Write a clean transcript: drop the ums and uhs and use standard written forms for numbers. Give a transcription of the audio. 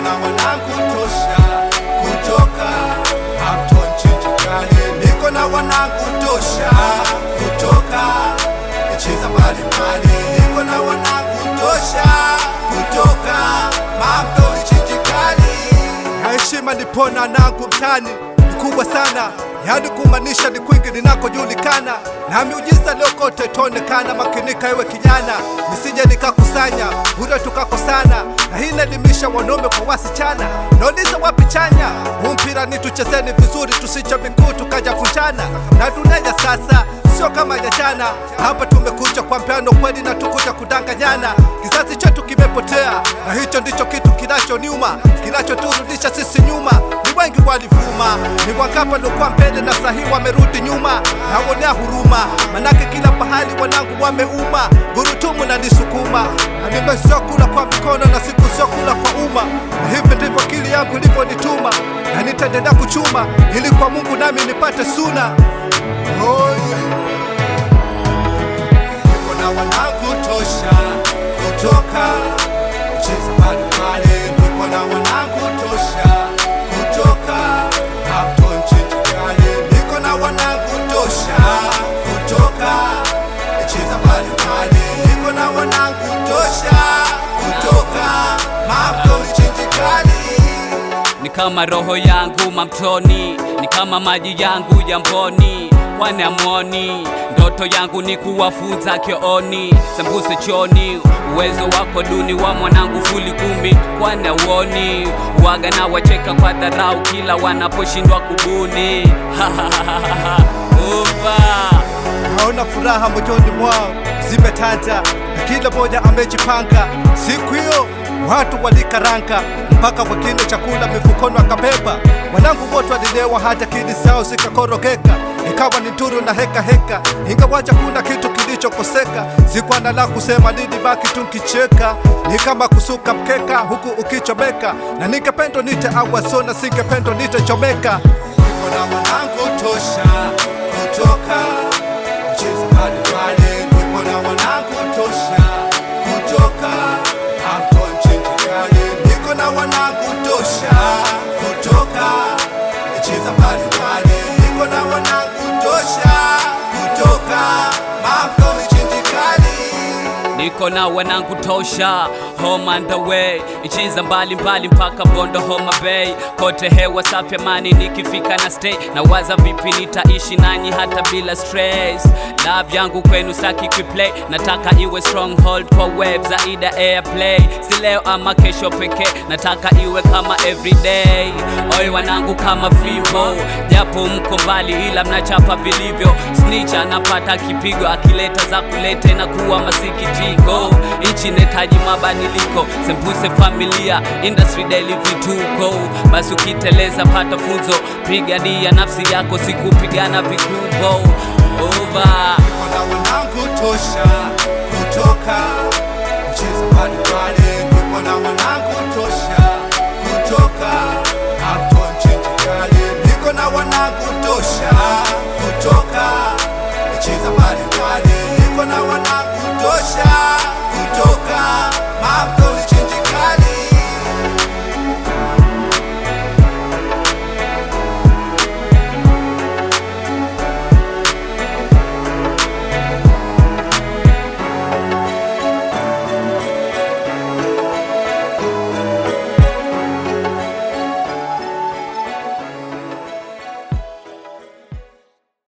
na wanangu tosha kutoka Hampton Chinjikali. Niko na wanangu tosha kutoka nchi za mbalimbali. Niko na wanangu tosha kutoka Hampton Chinjikali. Heshima nipona nangu mtani kubwa sana, yani kumanisha ni kwingi ninakojulikana, na miujiza leo kote itaonekana. Makinika iwe kijana, nisije nikakusanya bure tukakosana, na hii inelimisha wanaume kwa wasichana. Nauliza wapi chanya, mpira ni tuchezeni vizuri, tusiche miguu tukajafunjana. Na dunia sasa sio kama ya jana, hapa tumekuja kwa mpeano kweli na tukuja kudanganyana. Kizazi chetu kimepotea, na hicho ndicho kitu kinachoniuma, kinachoturudisha sisi nyuma. Ni wengi walivuma, ni wangapi walikuwa mbele na sahi wamerudi nyuma. Naonea huruma, manake kila pahali wanangu wameuma. Gurutumu na nisukuma, na nimesio kula kwa mikono na siku sio kula kwa umma. Na hivi ndivyo akili yangu ilivyonituma, na nitaendelea kuchuma ili kwa Mungu nami nipate suna. Oh yeah. Niko na wanangu tosha kutoka nchi za mbalimbali. Niko na wanangu tosha kutoka Hampton Chinjikali. Niko na wanangu tosha kutoka nchi za mbalimbali. Niko na wanangu tosha kutoka Hampton Chinjikali. Ni kama roho yangu mamtoni, ni kama maji yangu jamboni, kwani amuoni. Ndoto yangu ni kuwafunza kiooni, sembuse choni. Uwezo wako duni wa mwanangu fuli kumi, kwani auoni. Waga na wacheka kwa dharau kila wanaposhindwa kubuni. Naona furaha moyoni mwao zimetanda, na kila moja amejipanga. Siku hiyo watu walikaranga, mpaka wengine chakula mifukoni wakabeba. Wanangu wote walilewa hata akili zao zikakorogeka, ikawa ni turu na heka heka. Ingawaja kuna kitu kilichokoseka, sikuwa na la kusema, nilibaki tu nikicheka. Ni kama kusuka mkeka huku ukichomeka, na ningependa nite awasona, singependa nite chomeka. Niko na wanangu tosha kutoka nchi za mbalimbali. Niko na wanangu tosha kutoka Hampton Chinjikali. Niko na wanangu tosha kutoka nchi za mbalimbali. Niko na wanangu tosha kutoka Hampton Chinjikali. Niko na wanangu tosha, home and away, nchi za mbalimbali mpaka Bondo, Homa Bay. Kote hewa safi amani, nikifika na stay na waza vipi nitaishi nanyi hata bila stress. Love yangu kwenu staki kuplay, nataka iwe stronghold kwa waves zaidi airplay. Si leo ama kesho pekee, nataka iwe kama everyday. Oi wanangu kama fimbo, japo mko mbali ila mnachapa vilivyo. Snitch anapata kipigo, akileta za kulete na kuwa masikitiko. Nchi netaji mabadiliko, sembuse familia, industry daily vituko. Basi ukiteleza pata funzo, pigania nafsi yako, sikupigana vikumbo. Over. Niko na wanangu tosha kutoka nchi za mbalimbali. Niko na wanangu